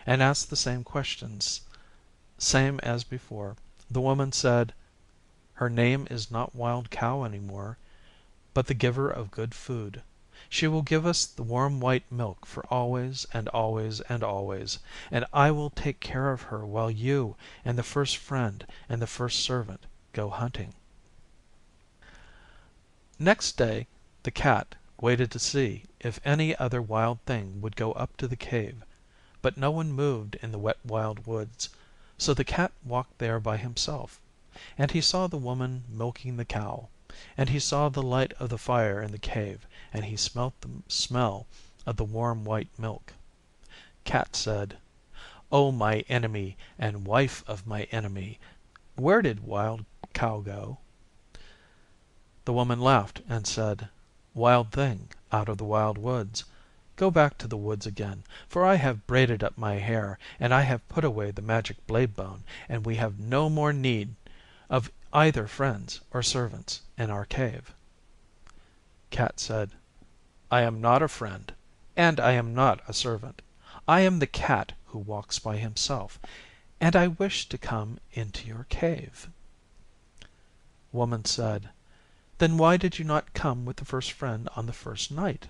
and asked the same questions. Same as before, the woman said, "Her name is not Wild Cow any more, but the giver of good food. She will give us the warm white milk for always and always and always, and I will take care of her while you and the first friend and the first servant go hunting." Next day the Cat waited to see if any other wild thing would go up to the cave, but no one moved in the Wet Wild Woods, so the Cat walked there by himself, and he saw the woman milking the cow, and he saw the light of the fire in the cave, and he smelt the smell of the warm white milk. Cat said, "O my enemy and wife of my enemy, where did Wild Cow go?" The woman laughed and said, "Wild thing out of the Wild Woods, go back to the woods again, for I have braided up my hair, and I have put away the magic blade bone, and we have no more need of either friends or servants in our cave." Cat said, "I am not a friend, and I am not a servant. I am the Cat who walks by himself, and I wish to come into your cave." Woman said, "Then why did you not come with the first friend on the first night?"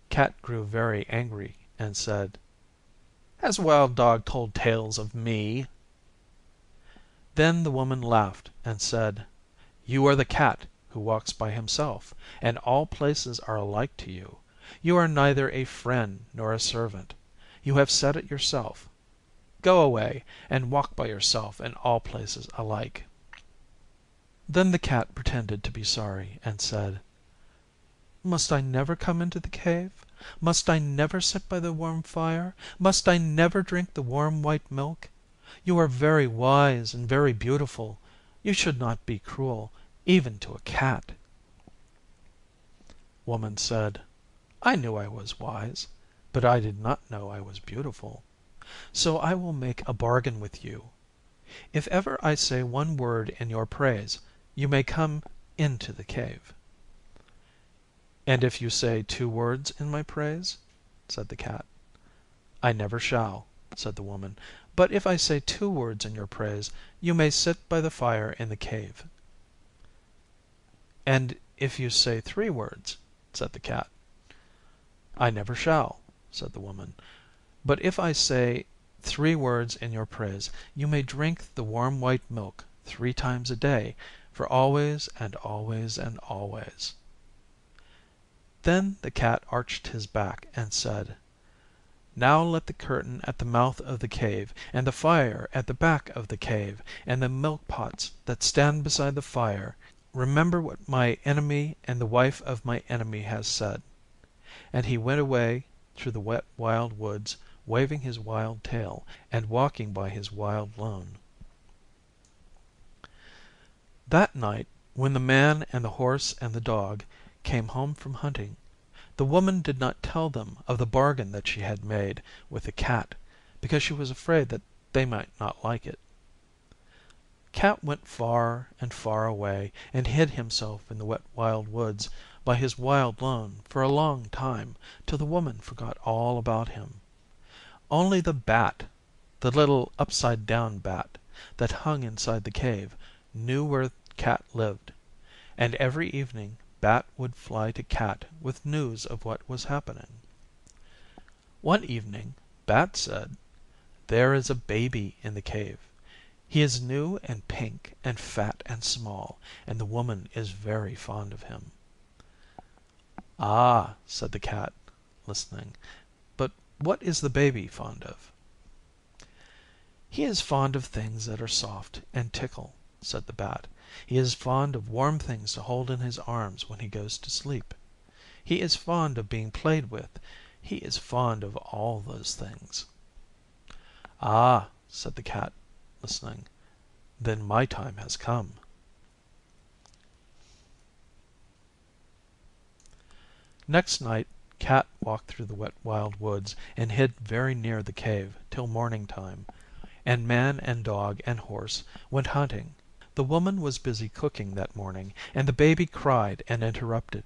Cat grew very angry and said, "Has Wild Dog told tales of me?" Then the woman laughed and said, "You are the Cat who walks by himself, and all places are alike to you. You are neither a friend nor a servant. You have said it yourself. Go away and walk by yourself in all places alike." Then the Cat pretended to be sorry and said, "Must I never come into the cave? Must I never sit by the warm fire? Must I never drink the warm white milk? You are very wise and very beautiful. You should not be cruel, even to a cat." Woman said, "I knew I was wise, but I did not know I was beautiful. So I will make a bargain with you. If ever I say one word in your praise, you may come into the cave." "And if you say 2 words in my praise?" said the Cat. "I never shall," said the woman, "but if I say 2 words in your praise, you may sit by the fire in the cave." "And if you say 3 words?" said the Cat. "I never shall," said the woman, "but if I say 3 words in your praise, you may drink the warm white milk 3 times a day, for always and always and always." Then the Cat arched his back and said, "Now let the curtain at the mouth of the cave, and the fire at the back of the cave, and the milk pots that stand beside the fire, remember what my enemy and the wife of my enemy has said." And he went away through the Wet Wild Woods, waving his wild tail, and walking by his wild lone. That night, when the man and the horse and the dog came home from hunting, the woman did not tell them of the bargain that she had made with the Cat, because she was afraid that they might not like it. Cat went far and far away, and hid himself in the Wet Wild Woods by his wild lone for a long time, till the woman forgot all about him. Only the Bat, the little upside down bat, that hung inside the cave, knew where Cat lived, and every evening Bat would fly to Cat with news of what was happening. One evening Bat said, "There is a baby in the cave. He is new and pink and fat and small, and the woman is very fond of him." "Ah," said the Cat, listening, "but what is the baby fond of?" "He is fond of things that are soft and tickle," said the Bat. "He is fond of warm things to hold in his arms when he goes to sleep. He is fond of being played with. He is fond of all those things." "Ah," said the Cat, listening, "then my time has come." Next night Cat walked through the Wet Wild Woods, and hid very near the cave till morning time, and man and dog and horse went hunting. The woman was busy cooking that morning, and the baby cried and interrupted.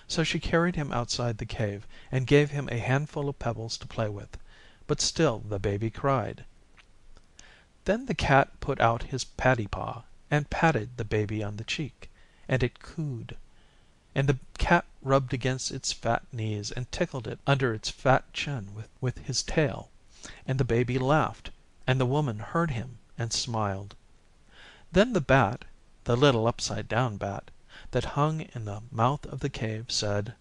So she carried him outside the cave, and gave him a handful of pebbles to play with, but still the baby cried. Then the cat put out his paddy paw and patted the baby on the cheek, and it cooed. And the cat rubbed against its fat knees and tickled it under its fat chin with his tail, and the baby laughed, and the woman heard him and smiled. Then the bat, the little upside down bat, that hung in the mouth of the cave, said,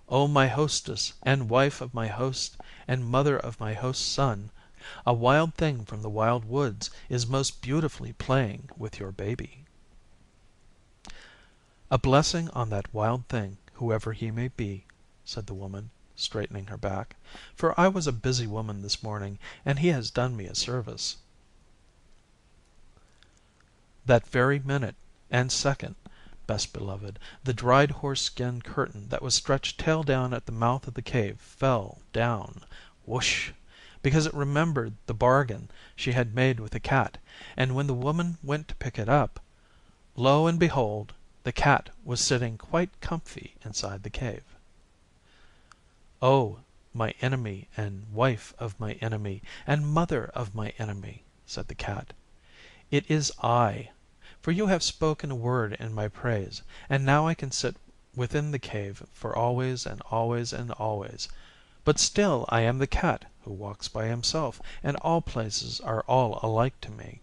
"O my hostess, and wife of my host, and mother of my host's son, a wild thing from the wild woods is most beautifully playing with your baby." "A blessing on that wild thing, whoever he may be," said the woman, straightening her back, "for I was a busy woman this morning, and he has done me a service." That very minute and second, Best Beloved, the dried horse skin curtain that was stretched tail down at the mouth of the cave fell down, whoosh, because it remembered the bargain she had made with the cat, and when the woman went to pick it up, lo and behold, the cat was sitting quite comfy inside the cave. "Oh, my enemy and wife of my enemy and mother of my enemy," said the cat, "it is I, for you have spoken a word in my praise, and now I can sit within the cave for always and always and always. But still I am the cat who walks by himself, and all places are all alike to me."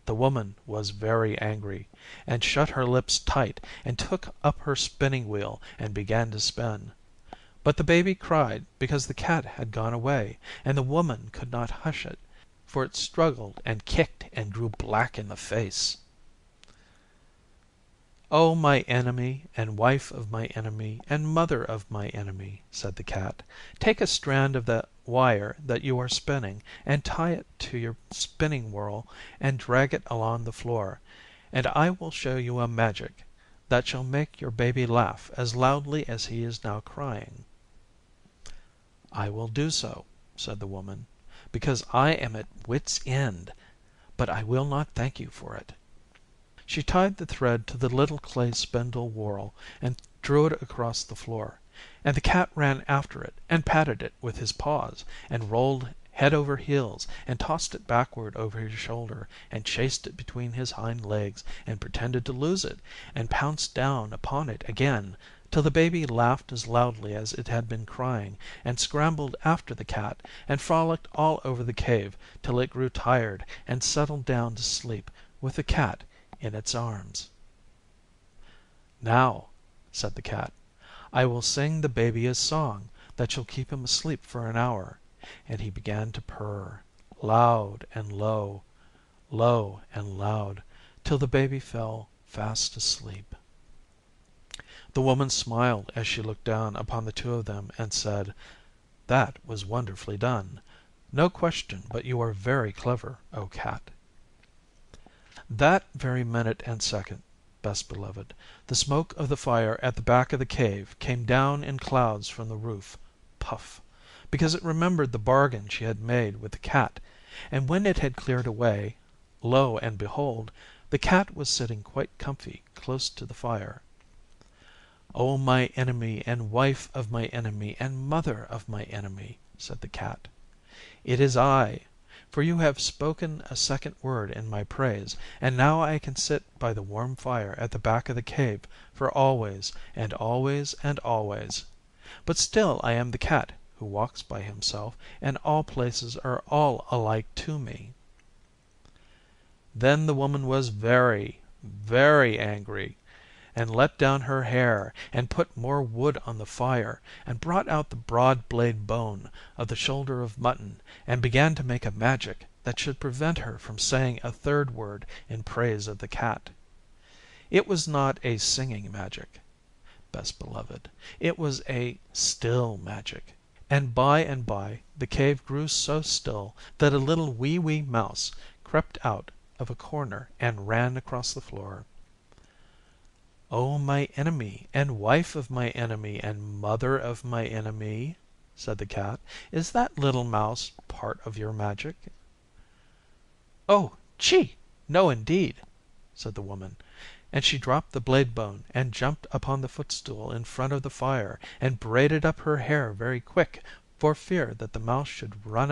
The woman was very angry, and shut her lips tight, and took up her spinning wheel and began to spin. But the baby cried because the cat had gone away, and the woman could not hush it, for it struggled and kicked and grew black in the face. "Oh, my enemy and wife of my enemy and mother of my enemy," said the cat, "take a strand of the wire that you are spinning and tie it to your spinning whorl and drag it along the floor, and I will show you a magic that shall make your baby laugh as loudly as he is now crying." "I will do so," said the woman, "because I am at wit's end, but I will not thank you for it." She tied the thread to the little clay spindle whorl and drew it across the floor, and the cat ran after it and patted it with his paws, and rolled head over heels, and tossed it backward over his shoulder, and chased it between his hind legs, and pretended to lose it, and pounced down upon it again, till the baby laughed as loudly as it had been crying, and scrambled after the cat, and frolicked all over the cave till it grew tired and settled down to sleep with the cat in its arms. "Now," said the cat, "I will sing the baby a song that shall keep him asleep for an hour," and he began to purr, loud and low, low and loud, till the baby fell fast asleep. The woman smiled as she looked down upon the two of them, and said, "That was wonderfully done. No question but you are very clever, O cat." That very minute and second, Best Beloved, the smoke of the fire at the back of the cave came down in clouds from the roof, puff, because it remembered the bargain she had made with the cat, and when it had cleared away, lo and behold, the cat was sitting quite comfy close to the fire. "O my enemy and wife of my enemy and mother of my enemy," said the cat, "it is I, for you have spoken a second word in my praise, and now I can sit by the warm fire at the back of the cave for always and always and always. But still I am the cat who walks by himself, and all places are all alike to me." Then the woman was very, very angry, and let down her hair, and put more wood on the fire, and brought out the broad blade bone of the shoulder of mutton, and began to make a magic that should prevent her from saying a third word in praise of the cat. It was not a singing magic, Best Beloved, it was a still magic, and by the cave grew so still that a little wee mouse crept out of a corner and ran across the floor. "O my enemy and wife of my enemy and mother of my enemy," said the cat, "is that little mouse part of your magic?" "Oh, gee! No, indeed!" said the woman, and she dropped the blade bone and jumped upon the footstool in front of the fire, and braided up her hair very quick, for fear that the mouse should run